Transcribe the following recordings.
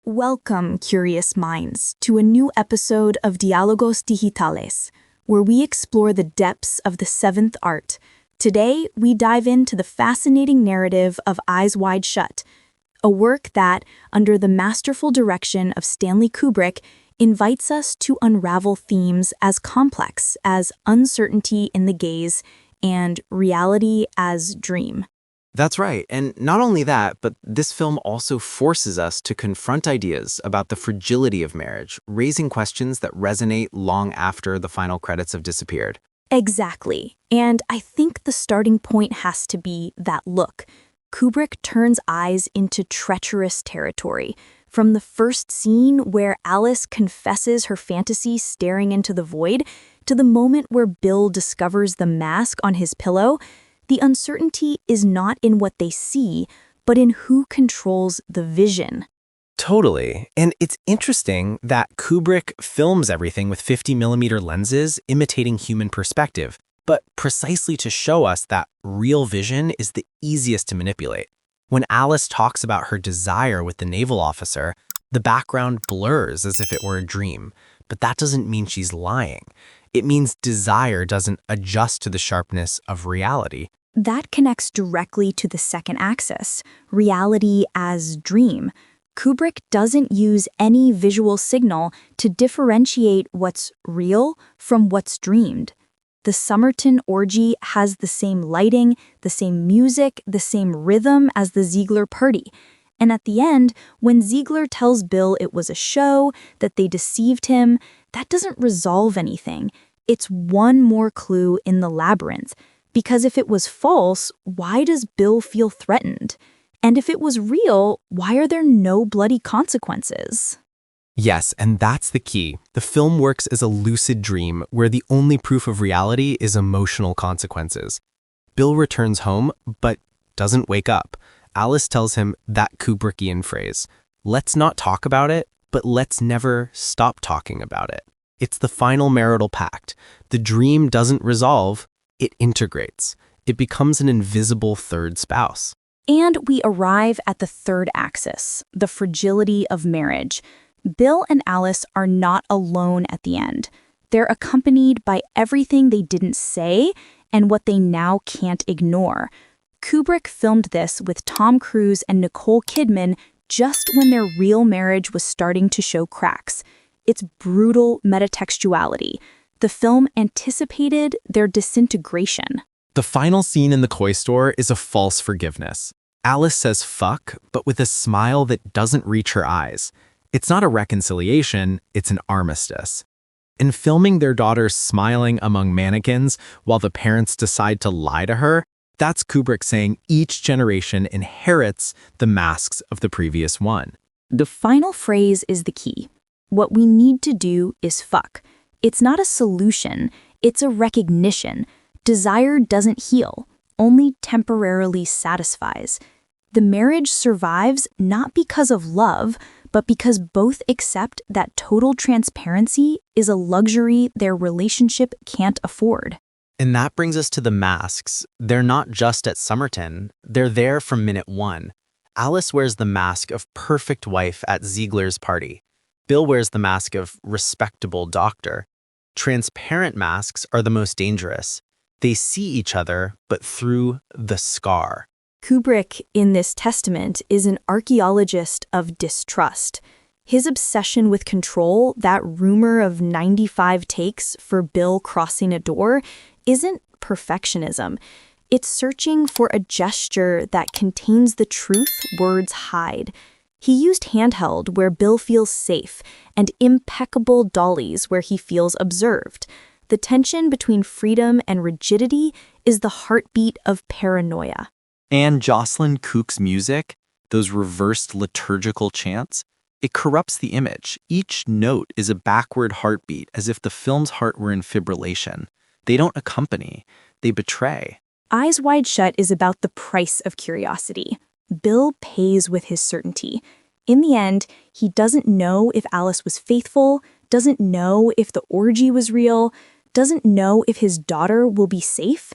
Welcome, curious minds, to a new episode of Diálogos Digitales, where we explore the depths of the seventh art. Today, we dive into the fascinating narrative of Eyes Wide Shut, a work that, under the masterful direction of Stanley Kubrick, invites us to unravel themes as complex as uncertainty in the gaze and reality as dream. That's right, and not only that, but this film also forces us to confront ideas about the fragility of marriage, raising questions that resonate long after the final credits have disappeared. Exactly, and I think the starting point has to be that look. Kubrick turns Eyes into treacherous territory. From the first scene where Alice confesses her fantasy staring into the void, to the moment where Bill discovers the mask on his pillow, the uncertainty is not in what they see, but in who controls the vision. Totally. And it's interesting that Kubrick films everything with 50mm lenses imitating human perspective, but precisely to show us that real vision is the easiest to manipulate. When Alice talks about her desire with the naval officer, the background blurs as if it were a dream. But that doesn't mean she's lying. It means desire doesn't adjust to the sharpness of reality. That connects directly to the second axis, reality as dream. Kubrick doesn't use any visual signal to differentiate what's real from what's dreamed. The Somerton orgy has the same lighting, the same music, the same rhythm as the Ziegler party. And at the end, when Ziegler tells Bill it was a show, that they deceived him, that doesn't resolve anything. It's one more clue in the labyrinth. Because if it was false, why does Bill feel threatened? And if it was real, why are there no bloody consequences? Yes, and that's the key. The film works as a lucid dream where the only proof of reality is emotional consequences. Bill returns home, but doesn't wake up. Alice tells him that Kubrickian phrase, "Let's not talk about it, but let's never stop talking about it." It's the final marital pact. The dream doesn't resolve, it integrates. It becomes an invisible third spouse. And we arrive at the third axis, the fragility of marriage. Bill and Alice are not alone at the end. They're accompanied by everything they didn't say and what they now can't ignore. Kubrick filmed this with Tom Cruise and Nicole Kidman just when their real marriage was starting to show cracks. It's brutal metatextuality. The film anticipated their disintegration. The final scene in the koi store is a false forgiveness. Alice says fuck, but with a smile that doesn't reach her eyes. It's not a reconciliation, it's an armistice. In filming their daughter smiling among mannequins while the parents decide to lie to her, that's Kubrick saying each generation inherits the masks of the previous one. The final phrase is the key. What we need to do is fuck. It's not a solution, it's a recognition. Desire doesn't heal, only temporarily satisfies. The marriage survives not because of love, but because both accept that total transparency is a luxury their relationship can't afford. And that brings us to the masks. They're not just at Somerton, they're there from minute one. Alice wears the mask of perfect wife at Ziegler's party. Bill wears the mask of respectable doctor. Transparent masks are the most dangerous. They see each other, but through the scar. Kubrick, in this testament, is an archaeologist of distrust. His obsession with control, that rumor of 95 takes for Bill crossing a door, isn't perfectionism. It's searching for a gesture that contains the truth words hide. He used handheld where Bill feels safe and impeccable dollies where he feels observed. The tension between freedom and rigidity is the heartbeat of paranoia. And Jocelyn Cook's music, those reversed liturgical chants, it corrupts the image. Each note is a backward heartbeat, as if the film's heart were in fibrillation. They don't accompany, they betray. Eyes Wide Shut is about the price of curiosity. Bill pays with his certainty. In the end, he doesn't know if Alice was faithful, doesn't know if the orgy was real, doesn't know if his daughter will be safe.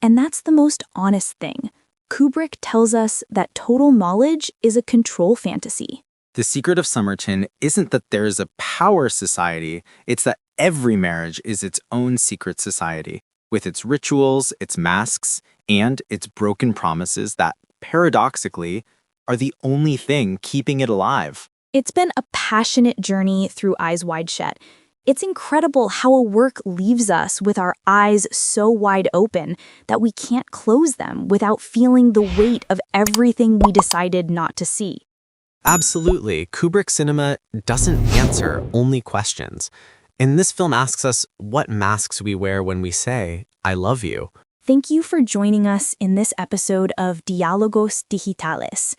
And that's the most honest thing. Kubrick tells us that total knowledge is a control fantasy. The secret of Somerton isn't that there's a power society, it's that every marriage is its own secret society, with its rituals, its masks, and its broken promises that, paradoxically, are the only thing keeping it alive. It's been a passionate journey through Eyes Wide Shut. It's incredible how a work leaves us with our eyes so wide open that we can't close them without feeling the weight of everything we decided not to see. Absolutely. Kubrick cinema doesn't answer, only questions. And this film asks us what masks we wear when we say, I love you. Thank you for joining us in this episode of Diálogos Digitales.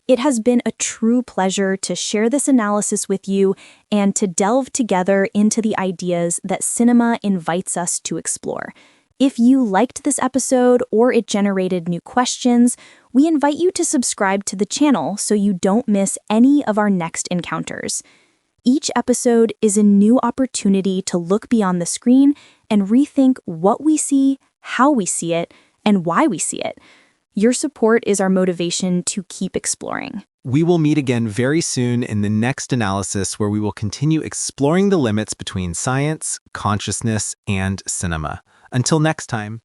It has been a true pleasure to share this analysis with you and to delve together into the ideas that cinema invites us to explore. If you liked this episode or it generated new questions, we invite you to subscribe to the channel so you don't miss any of our next encounters. Each episode is a new opportunity to look beyond the screen and rethink what we see, how we see it, and why we see it. Your support is our motivation to keep exploring. We will meet again very soon in the next analysis where we will continue exploring the limits between science, consciousness, and cinema. Until next time.